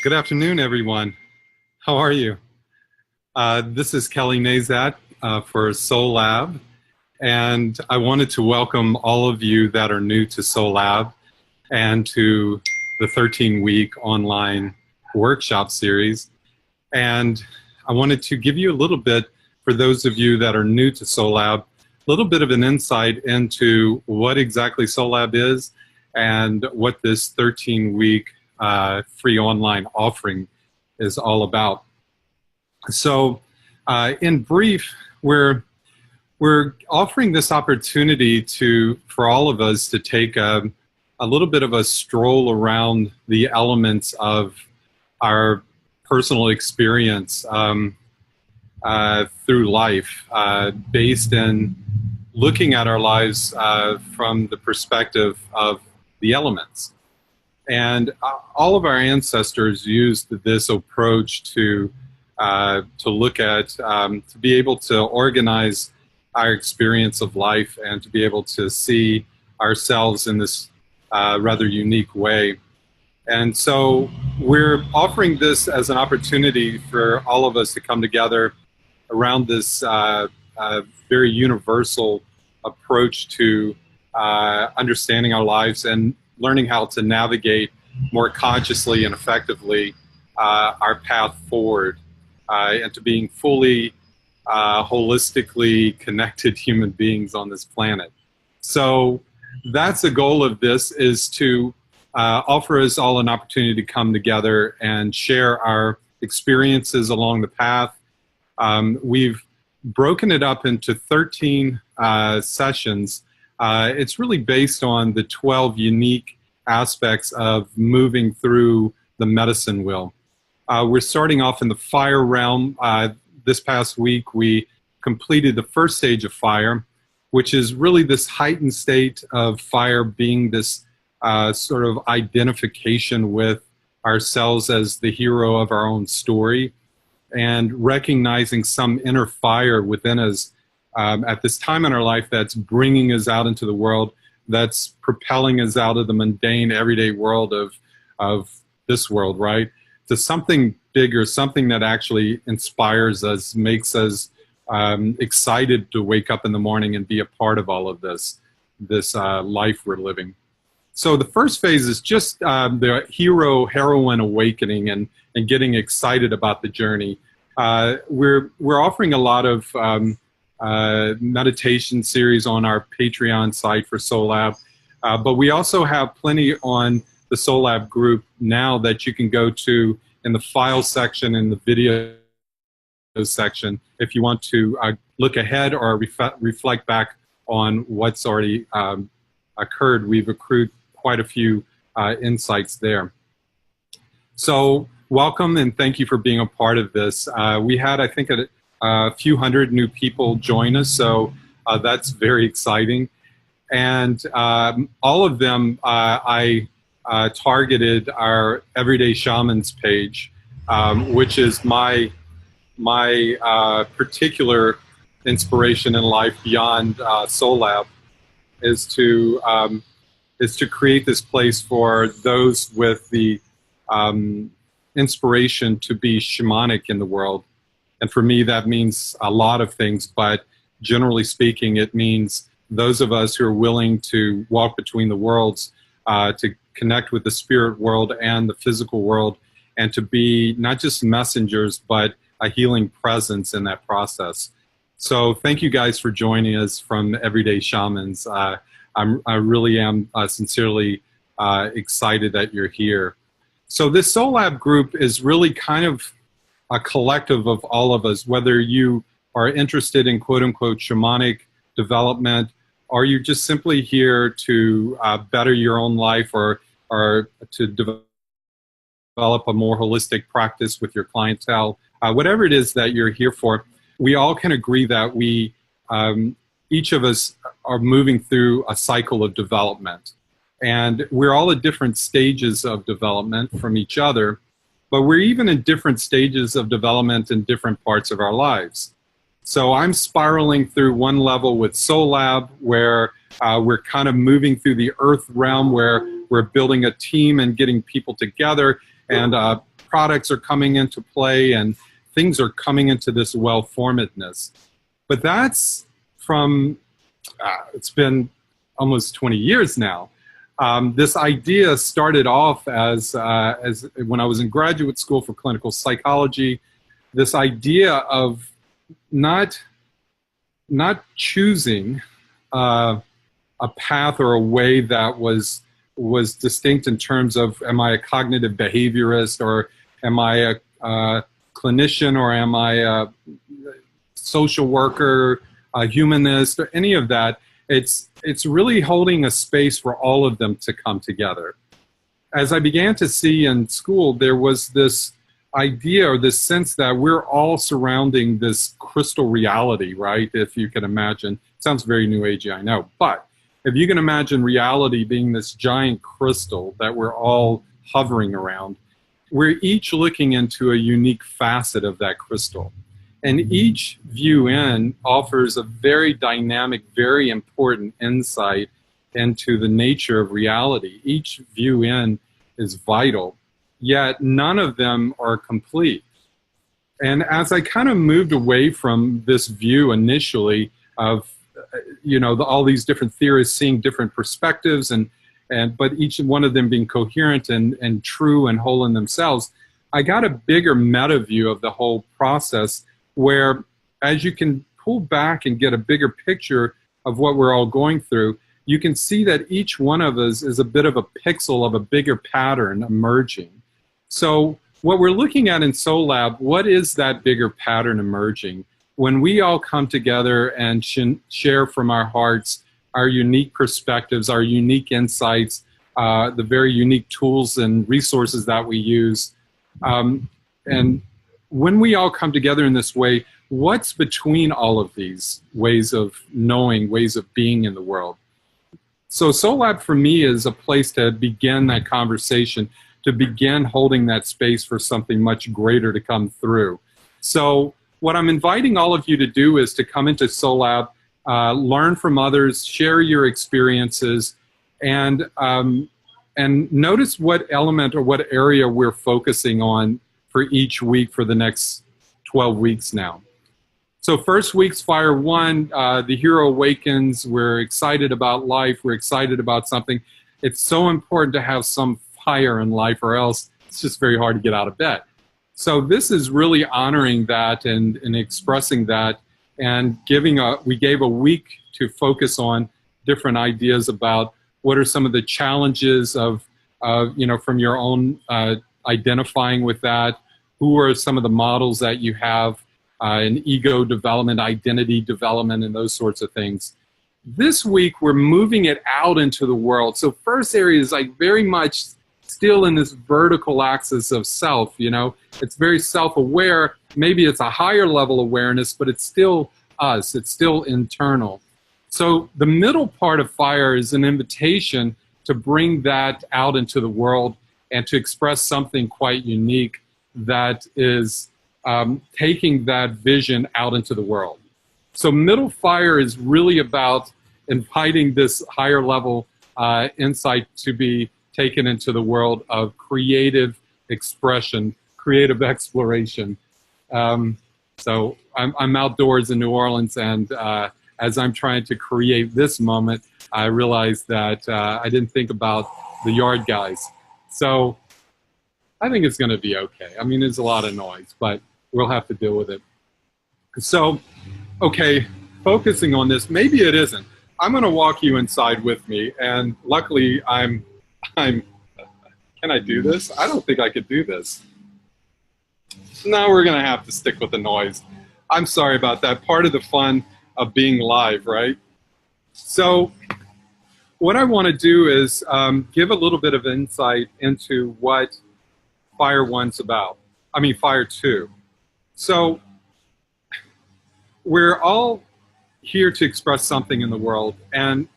Good afternoon, everyone. How are you? This is Kelly Nazat for Soul Lab, and I wanted to welcome all of you that are new to Soul Lab and to the 13-week online workshop series. And I wanted to give you a little bit, for those of you that are new to Soul Lab, a little bit of an insight into what exactly Soul Lab is and what this 13-week free online offering is all about. So in brief, we're offering this opportunity for all of us to take a little bit of a stroll around the elements of our personal experience through life, based in looking at our lives from the perspective of the elements. And all of our ancestors used this approach to look at, to be able to organize our experience of life and to be able to see ourselves in this rather unique way. And so we're offering this as an opportunity for all of us to come together around this very universal approach to understanding our lives and learning how to navigate more consciously and effectively our path forward and to being fully holistically connected human beings on this planet. So that's the goal of this, is to offer us all an opportunity to come together and share our experiences along the path. We've broken it up into 13 sessions. It's really based on the 12 unique aspects of moving through the medicine wheel. We're starting off in the fire realm. This past week, we completed the first stage of fire, which is really this heightened state of fire being this sort of identification with ourselves as the hero of our own story and recognizing some inner fire within us at this time in our life that's bringing us out into the world, that's propelling us out of the mundane, everyday world of this world, right, to something bigger, something that actually inspires us, makes us excited to wake up in the morning and be a part of all of this life we're living. So the first phase is just the heroine awakening and getting excited about the journey. We're offering a lot of meditation series on our Patreon site for Soul Lab, but we also have plenty on the Soul Lab group now that you can go to in the file section, in the video section, if you want to look ahead or reflect back on what's already occurred. We've accrued quite a few insights there. So welcome and thank you for being a part of this. We had, I think, a few hundred new people join us, so that's very exciting. And all of them, I targeted our Everyday Shamans page, which is my particular inspiration in life beyond Soul Lab, is to create this place for those with the inspiration to be shamanic in the world. And for me, that means a lot of things, but generally speaking, it means those of us who are willing to walk between the worlds, to connect with the spirit world and the physical world, and to be not just messengers, but a healing presence in that process. So thank you guys for joining us from Everyday Shamans. I really am sincerely excited that you're here. So this Soul Lab group is really kind of a collective of all of us, whether you are interested in quote-unquote shamanic development, or you're just simply here to better your own life or to develop a more holistic practice with your clientele. Whatever it is that you're here for, we all can agree that we, each of us are moving through a cycle of development. And we're all at different stages of development from each other, but we're even in different stages of development in different parts of our lives. So I'm spiraling through one level with Soul Lab, where we're kind of moving through the earth realm, where we're building a team and getting people together and products are coming into play and things are coming into this well-formedness. But that's from, it's been almost 20 years now. This idea started off as when I was in graduate school for clinical psychology, this idea of not choosing a path or a way that was distinct in terms of, am I a cognitive behaviorist, or am I a clinician, or am I a social worker, a humanist, or any of that. It's really holding a space for all of them to come together. As I began to see in school, there was this idea or this sense that we're all surrounding this crystal reality, right? If you can imagine. It sounds very New Agey, I know. But if you can imagine reality being this giant crystal that we're all hovering around, we're each looking into a unique facet of that crystal. And each view in offers a very dynamic, very important insight into the nature of reality. Each view in is vital, yet none of them are complete. And as I kind of moved away from this view initially of, you know, all these different theorists seeing different perspectives, but each one of them being coherent and true and whole in themselves, I got a bigger meta view of the whole process, where as you can pull back and get a bigger picture of what we're all going through, you can see that each one of us is a bit of a pixel of a bigger pattern emerging. So what we're looking at in Soul Lab, what is that bigger pattern emerging? When we all come together and share from our hearts our unique perspectives, our unique insights, the very unique tools and resources that we use, and when we all come together in this way, what's between all of these ways of knowing, ways of being in the world? So Soul Lab for me is a place to begin that conversation, to begin holding that space for something much greater to come through. So what I'm inviting all of you to do is to come into Soul Lab, learn from others, share your experiences, and notice what element or what area we're focusing on for each week for the next 12 weeks now. So first week's Fire 1, the hero awakens. We're excited about life. We're excited about something. It's so important to have some fire in life, or else it's just very hard to get out of bed. So this is really honoring that and expressing that, and we gave a week to focus on different ideas about what are some of the challenges of you know, from your own identifying with that. Who are some of the models that you have in ego development, identity development, and those sorts of things. This week, we're moving it out into the world. So first area is like very much still in this vertical axis of self, you know. It's very self-aware. Maybe it's a higher level awareness, but it's still us. It's still internal. So the middle part of Fire is an invitation to bring that out into the world and to express something quite unique that is taking that vision out into the world. So middle Fire is really about inviting this higher level insight to be taken into the world of creative expression, creative exploration. So I'm outdoors in New Orleans, and as I'm trying to create this moment, I realized that I didn't think about the yard guys. So I think it's going to be okay. I mean, there's a lot of noise, but we'll have to deal with it. So, okay, focusing on this, maybe it isn't. I'm going to walk you inside with me, and luckily can I do this? I don't think I could do this. No, we're going to have to stick with the noise. I'm sorry about that. Part of the fun of being live, right? So what I want to do is give a little bit of insight into what Fire 1's about. I mean, Fire 2. So we're all here to express something in the world, and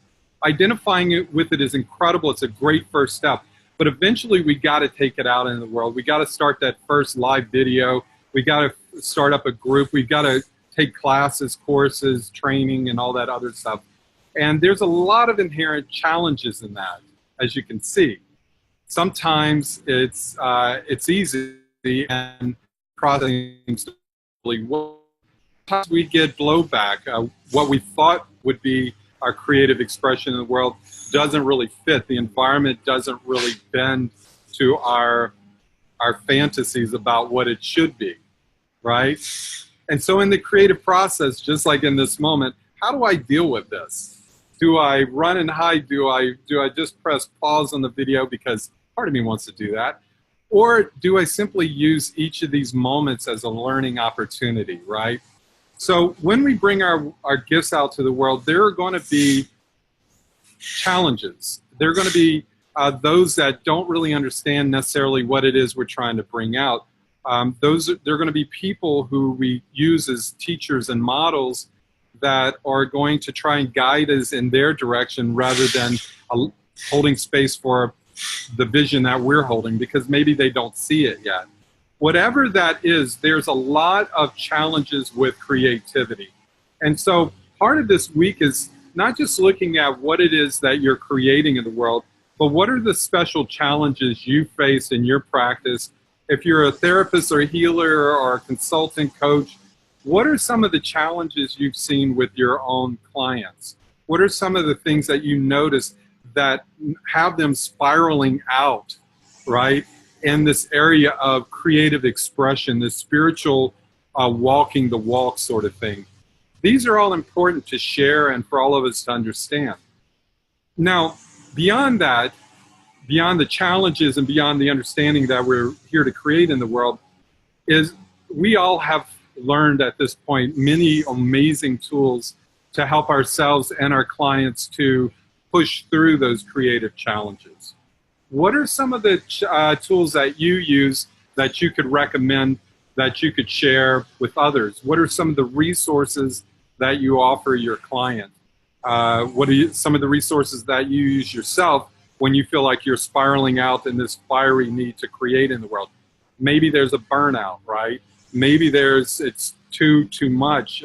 identifying it with it is incredible. It's a great first step. But eventually we got to take it out in the world. We got to start that first live video. We got to start up a group. We've got to take classes, courses, training, and all that other stuff. And there's a lot of inherent challenges in that, as you can see. Sometimes it's easy and processing really well. Sometimes we get blowback. What we thought would be our creative expression in the world doesn't really fit. The environment doesn't really bend to our fantasies about what it should be, right? And so in the creative process, just like in this moment, how do I deal with this? Do I run and hide? Do I just press pause on the video because part of me wants to do that? Or do I simply use each of these moments as a learning opportunity, right? So when we bring our gifts out to the world, there are going to be challenges. There are going to be those that don't really understand necessarily what it is we're trying to bring out. They're going to be people who we use as teachers and models that are going to try and guide us in their direction rather than holding space for the vision that we're holding, because maybe they don't see it yet. Whatever that is, there's a lot of challenges with creativity. And so part of this week is not just looking at what it is that you're creating in the world, but what are the special challenges you face in your practice? If you're a therapist or a healer or a consultant coach, what are some of the challenges you've seen with your own clients? What are some of the things that you notice that have them spiraling out, right, in this area of creative expression, this spiritual walking the walk sort of thing? These are all important to share and for all of us to understand. Now, beyond that, beyond the challenges and beyond the understanding that we're here to create in the world, is we all have learned at this point many amazing tools to help ourselves and our clients to push through those creative challenges. What are some of the tools that you use that you could recommend, that you could share with others? What are some of the resources that you offer your client? What are some of the resources that you use yourself when you feel like you're spiraling out in this fiery need to create in the world? Maybe there's a burnout, right? Maybe it's too much.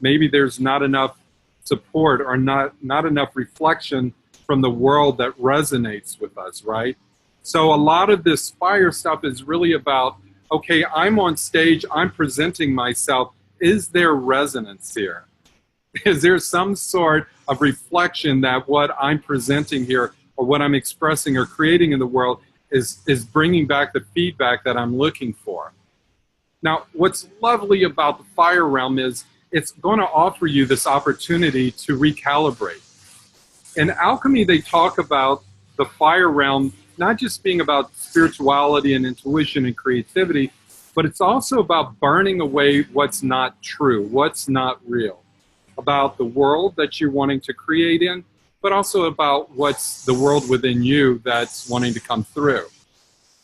Maybe there's not enough support or not enough reflection from the world that resonates with us, right? So a lot of this fire stuff is really about, okay, I'm on stage, I'm presenting myself. Is there resonance here? Is there some sort of reflection that what I'm presenting here or what I'm expressing or creating in the world is bringing back the feedback that I'm looking for? Now, what's lovely about the fire realm is it's going to offer you this opportunity to recalibrate. In alchemy, they talk about the fire realm not just being about spirituality and intuition and creativity, but it's also about burning away what's not true, what's not real, about the world that you're wanting to create in, but also about what's the world within you that's wanting to come through.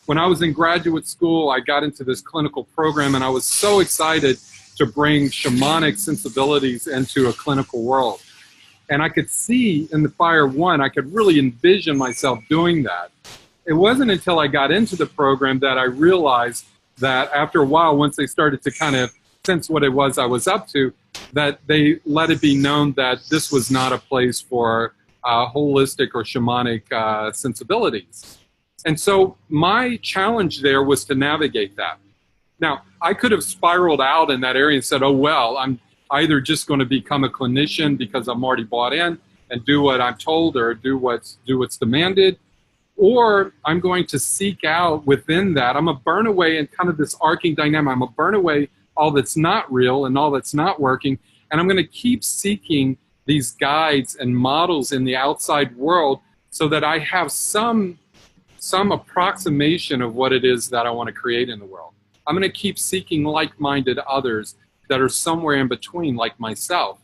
When I was in graduate school, I got into this clinical program, and I was so excited to bring shamanic sensibilities into a clinical world. And I could see in the Fire One, I could really envision myself doing that. It wasn't until I got into the program that I realized that after a while, once they started to kind of sense what it was I was up to, that they let it be known that this was not a place for holistic or shamanic sensibilities. And so my challenge there was to navigate that. Now, I could have spiraled out in that area and said, oh, well, I'm either just going to become a clinician because I'm already bought in and do what I'm told or do what's demanded, or I'm going to seek out within that. I'm going to burn away in kind of this arcing dynamic. I'm going to burn away all that's not real and all that's not working, and I'm going to keep seeking these guides and models in the outside world so that I have some approximation of what it is that I want to create in the world. I'm going to keep seeking like-minded others that are somewhere in between, like myself.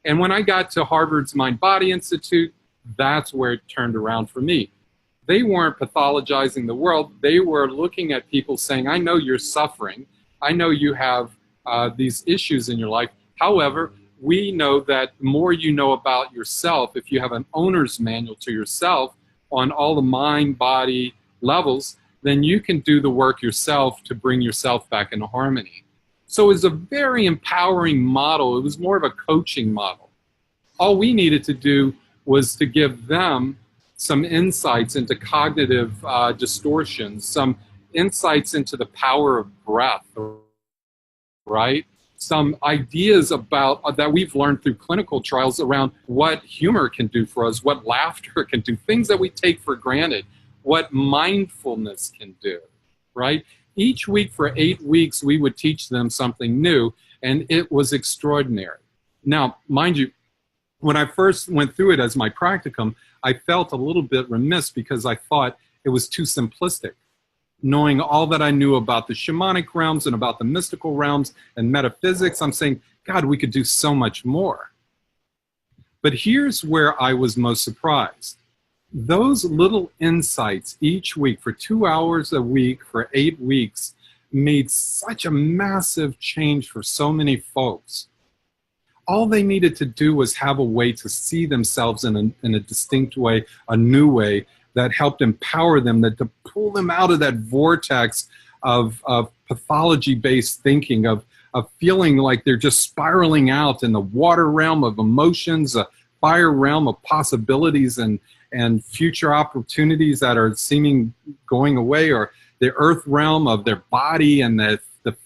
And when I got to Harvard's Mind-Body Institute, that's where it turned around for me. They weren't pathologizing the world. They were looking at people saying, I know you're suffering. I know you have these issues in your life. However, we know that the more you know about yourself, if you have an owner's manual to yourself on all the mind-body levels, then you can do the work yourself to bring yourself back into harmony. So it was a very empowering model. It was more of a coaching model. All we needed to do was to give them some insights into cognitive distortions, some insights into the power of breath, right? Some ideas about that we've learned through clinical trials around what humor can do for us, what laughter can do, things that we take for granted, what mindfulness can do, right? Each week for 8 weeks, we would teach them something new, and it was extraordinary. Now, mind you, when I first went through it as my practicum, I felt a little bit remiss because I thought it was too simplistic. Knowing all that I knew about the shamanic realms and about the mystical realms and metaphysics, I'm saying, God, we could do so much more. But here's where I was most surprised. Those little insights each week for 2 hours a week for 8 weeks made such a massive change for so many folks. All they needed to do was have a way to see themselves in a distinct way, a new way, that helped empower them, that to pull them out of that vortex of pathology-based thinking, of feeling like they're just spiraling out in the water realm of emotions, a fire realm of possibilities and future opportunities that are seeming going away, or the earth realm of their body and the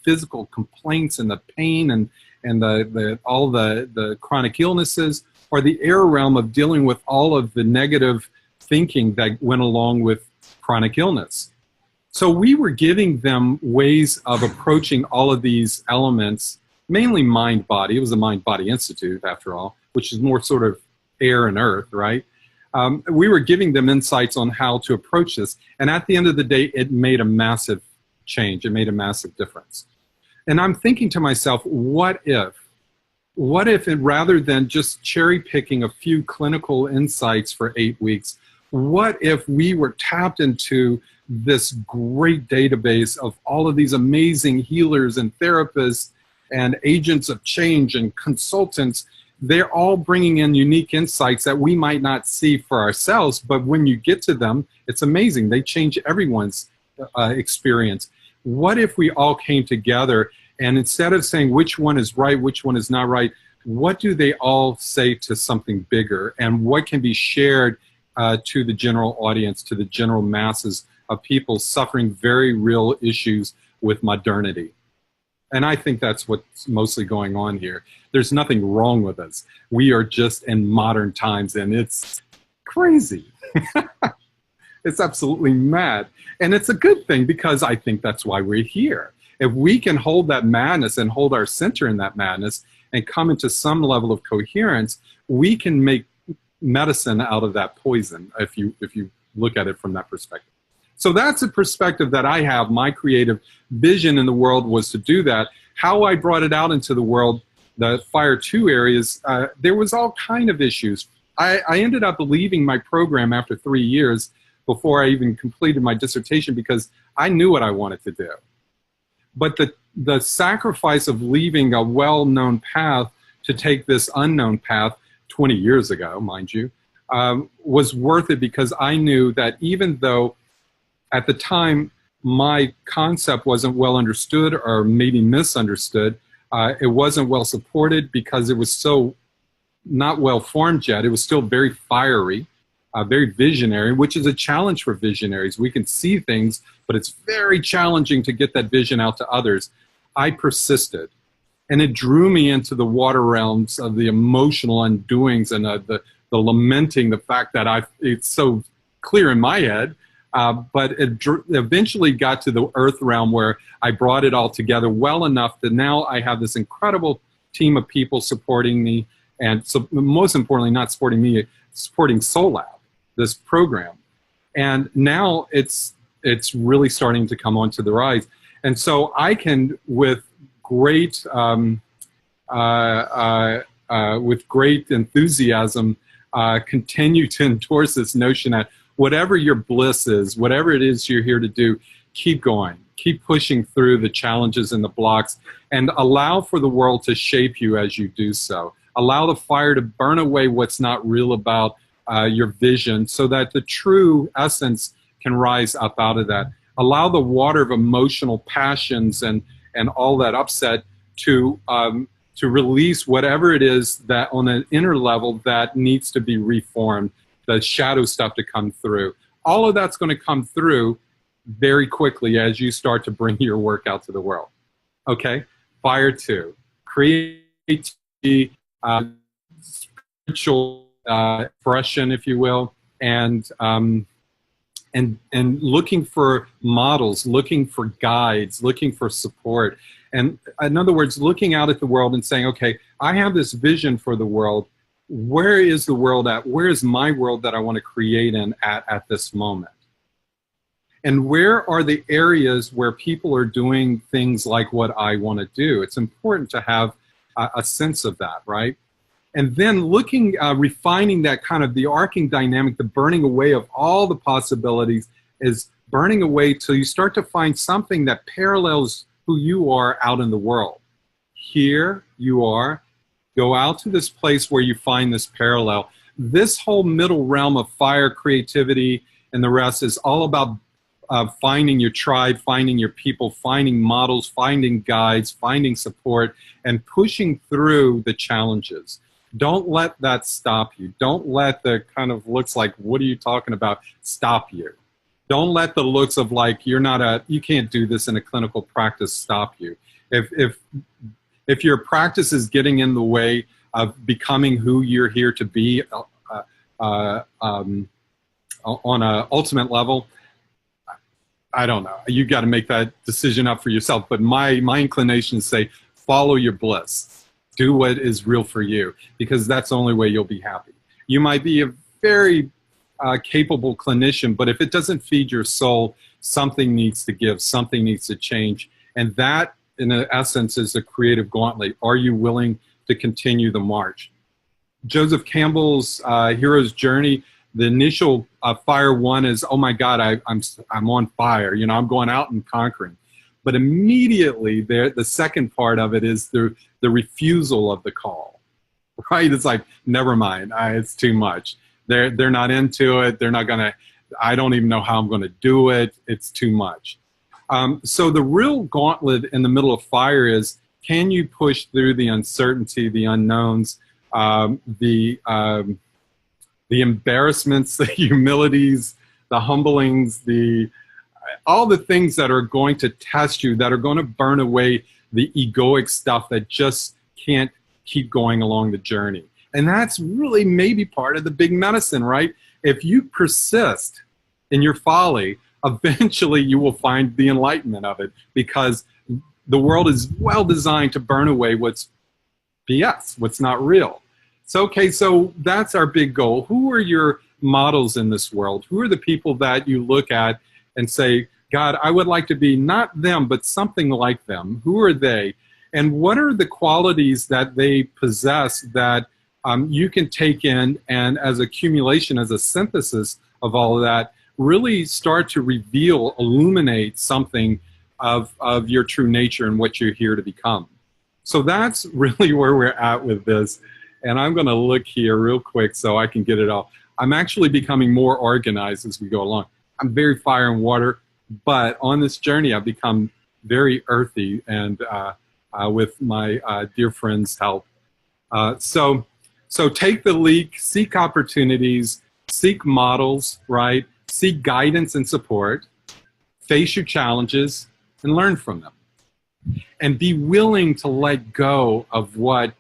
physical complaints and the pain and all the chronic illnesses, or the air realm of dealing with all of the negative thinking that went along with chronic illness. So we were giving them ways of approaching all of these elements, mainly mind-body. It was a Mind-Body Institute, after all, which is more sort of air and earth, right? We were giving them insights on how to approach this. And at the end of the day, it made a massive change. It made a massive difference. And I'm thinking to myself, what if rather than just cherry picking a few clinical insights for 8 weeks, what if we were tapped into this great database of all of these amazing healers and therapists and agents of change and consultants? They're all bringing in unique insights that we might not see for ourselves, but when you get to them, it's amazing. They change everyone's experience. What if we all came together and instead of saying which one is right, which one is not right, what do they all say to something bigger, and what can be shared to the general audience, to the general masses of people suffering very real issues with modernity? And I think that's what's mostly going on here. There's nothing wrong with us. We are just in modern times, and it's crazy. It's absolutely mad. And it's a good thing, because I think that's why we're here. If we can hold that madness and hold our center in that madness and come into some level of coherence, we can make medicine out of that poison, if you look at it from that perspective. So that's a perspective that I have. My creative vision in the world was to do that. How I brought it out into the world, the Fire 2 areas, there was all kind of issues. I ended up leaving my program after 3 years before I even completed my dissertation, because I knew what I wanted to do. But the sacrifice of leaving a well-known path to take this unknown path 20 years ago, mind you, was worth it, because I knew that even though at the time my concept wasn't well understood, or maybe misunderstood, it wasn't well supported because it was so not well formed yet. It was still very fiery, very visionary, which is a challenge for visionaries. We can see things, but it's very challenging to get that vision out to others. I persisted. And it drew me into the water realms of the emotional undoings and the lamenting, the fact that it's so clear in my head. But it eventually got to the earth realm, where I brought it all together well enough that now I have this incredible team of people supporting me. And so most importantly, not supporting me, supporting SoulLab, this program. And now it's really starting to come onto the rise. And so I can, with great enthusiasm, continue to endorse this notion that whatever your bliss is, whatever it is you're here to do, keep going. Keep pushing through the challenges and the blocks, and allow for the world to shape you as you do so. Allow the fire to burn away what's not real about your vision, so that the true essence can rise up out of that. Allow the water of emotional passions and all that upset to release whatever it is that on an inner level that needs to be reformed, the shadow stuff to come through. All of that's going to come through. very quickly as you start to bring your work out to the world. Okay? Fire 2, creativity, spiritual expression, if you will, and looking for models, looking for guides, looking for support. And in other words, looking out at the world and saying, okay, I have this vision for the world. Where is the world at? Where is my world that I want to create in at this moment? And where are the areas where people are doing things like what I want to do? It's important to have a sense of that, right? And then looking, refining that kind of the arcing dynamic, the burning away of all the possibilities is burning away till you start to find something that parallels who you are out in the world. Here you are. Go out to this place where you find this parallel. This whole middle realm of fire, creativity, and the rest is all about finding your tribe, finding your people, finding models, finding guides, finding support, and pushing through the challenges. Don't let that stop you. Don't let the kind of looks like, what are you talking about, stop you. Don't let the looks of like, you can't do this in a clinical practice stop you. If your practice is getting in the way of becoming who you're here to be on an ultimate level, I don't know. You got to make that decision up for yourself. But my inclination is say, follow your bliss. Do what is real for you, because that's the only way you'll be happy. You might be a very capable clinician, but if it doesn't feed your soul, something needs to give, something needs to change. And that, in essence, is the creative gauntlet. Are you willing to continue the march? Joseph Campbell's hero's journey, the initial fire 1 is, oh my God, I'm on fire. You know, I'm going out and conquering. But immediately the second part of it is the refusal of the call, right? It's like, never mind, it's too much. They're not into it. They're not gonna, I don't even know how I'm gonna do it. It's too much. So the real gauntlet in the middle of fire is, can you push through the uncertainty, the unknowns, the embarrassments, the humilities, the humblings, all the things that are going to test you, that are going to burn away the egoic stuff that just can't keep going along the journey. And that's really maybe part of the big medicine, right? If you persist in your folly, eventually you will find the enlightenment of it, because the world is well designed to burn away what's BS, what's not real. So, okay, so that's our big goal. Who are your models in this world? Who are the people that you look at and say, God, I would like to be not them, but something like them? Who are they? And what are the qualities that they possess that you can take in, and as accumulation, as a synthesis of all of that, really start to reveal, illuminate something of your true nature and what you're here to become. So that's really where we're at with this. And I'm going to look here real quick so I can get it all. I'm actually becoming more organized as we go along. I'm very fire and water, but on this journey, I've become very earthy, and with my dear friend's help. So take the leap, seek opportunities, seek models, right? Seek guidance and support, face your challenges, and learn from them. And be willing to let go of what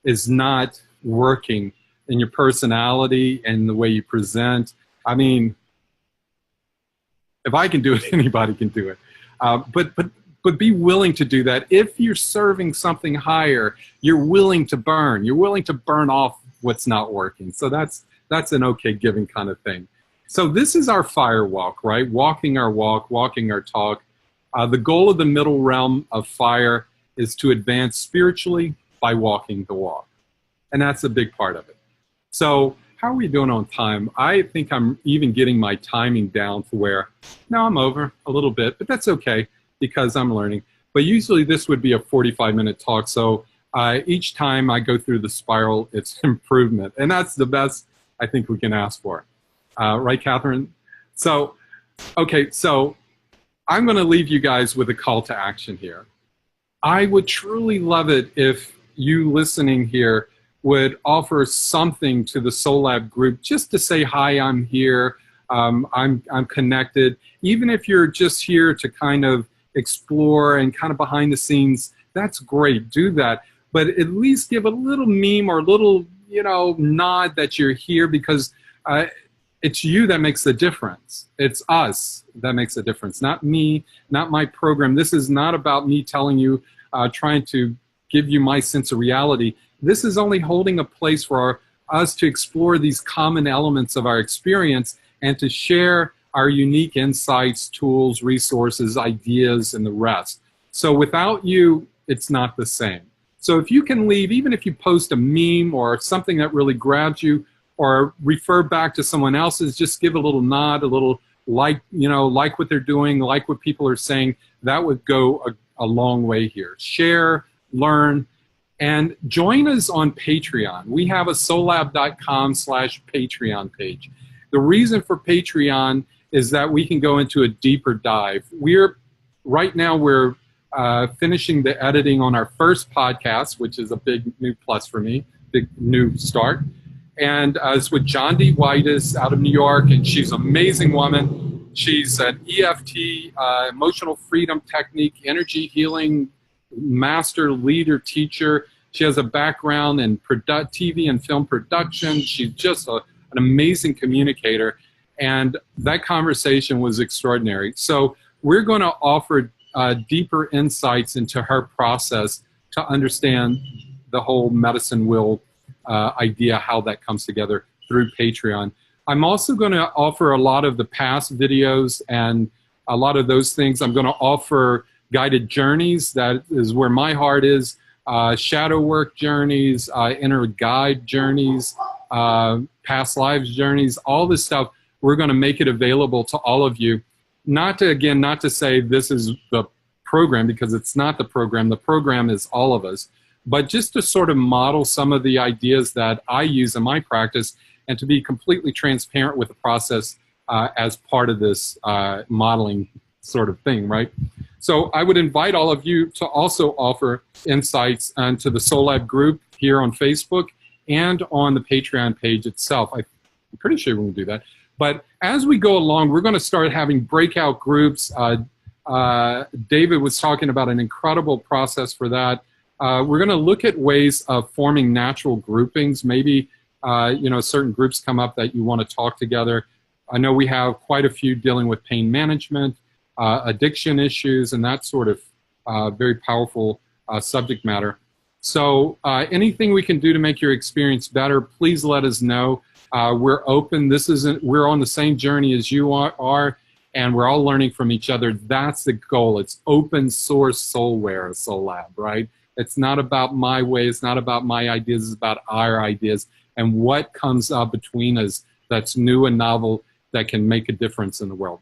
is not working in your personality and the way you present. I mean, if I can do it, anybody can do it. But be willing to do that. If you're serving something higher, you're willing to burn. You're willing to burn off what's not working. So that's an okay giving kind of thing. So this is our fire walk, right? Walking our walk, walking our talk. The goal of the middle realm of fire is to advance spiritually by walking the walk. And that's a big part of it. So how are we doing on time? I think I'm even getting my timing down to where, now I'm over a little bit, but that's okay because I'm learning. But usually this would be a 45-minute talk. So each time I go through the spiral, it's improvement. And that's the best I think we can ask for. Right, Catherine? So, okay, so I'm going to leave you guys with a call to action here. I would truly love it if you listening here would offer something to the Soul Lab group just to say, hi, I'm here. I'm connected. Even if you're just here to kind of explore and kind of behind the scenes, that's great. Do that. But at least give a little meme or a little, you know, nod that you're here, because it's you that makes the difference. It's us that makes the difference, not me, not my program. This is not about me telling you, trying to give you my sense of reality. This is only holding a place for us to explore these common elements of our experience and to share our unique insights, tools, resources, ideas, and the rest. So without you, it's not the same. So if you can leave, even if you post a meme or something that really grabs you, or refer back to someone else's, just give a little nod, a little like, you know, like what they're doing, like what people are saying. That would go a long way here. Share, learn, and join us on Patreon. We have a soulab.com/Patreon page. The reason for Patreon is that we can go into a deeper dive. Right now we're finishing the editing on our first podcast, which is a big new plus for me, big new start. And it's with Jondi Whitus out of New York, and she's an amazing woman. She's an EFT, emotional freedom technique, energy healing master, leader, teacher. She has a background in TV and film production. She's just an amazing communicator, and that conversation was extraordinary. So we're going to offer deeper insights into her process to understand the whole medicine wheel idea, how that comes together through Patreon. I'm also going to offer a lot of the past videos and a lot of those things. I'm going to offer guided journeys. That is where my heart is. Shadow work journeys, inner guide journeys, past lives journeys, all this stuff. We're going to make it available to all of you. Not to say this is the program, because it's not the program. The program is all of us. But just to sort of model some of the ideas that I use in my practice, and to be completely transparent with the process as part of this modeling sort of thing, right? So I would invite all of you to also offer insights onto the Soul Lab group here on Facebook and on the Patreon page itself. I'm pretty sure we can do that. But as we go along, we're going to start having breakout groups. David was talking about an incredible process for that. We're going to look at ways of forming natural groupings. Maybe, you know, certain groups come up that you want to talk together. I know we have quite a few dealing with pain management, addiction issues, and that sort of very powerful subject matter. So anything we can do to make your experience better, please let us know. We're open. We're on the same journey as you are, and we're all learning from each other. That's the goal. It's open source soulware, Soul Lab, right? It's not about my way. It's not about my ideas. It's about our ideas and what comes up between us that's new and novel that can make a difference in the world.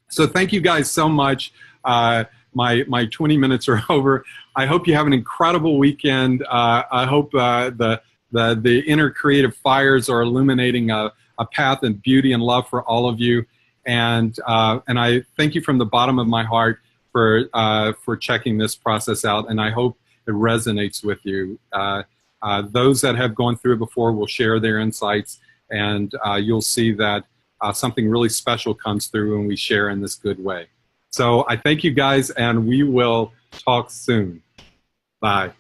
So thank you guys so much. My 20 minutes are over. I hope you have an incredible weekend. I hope the inner creative fires are illuminating a path and beauty and love for all of you. And I thank you from the bottom of my heart for checking this process out. And I hope it resonates with you. Those that have gone through it before will share their insights, and you'll see that something really special comes through when we share in this good way. So I thank you guys, and we will talk soon. Bye.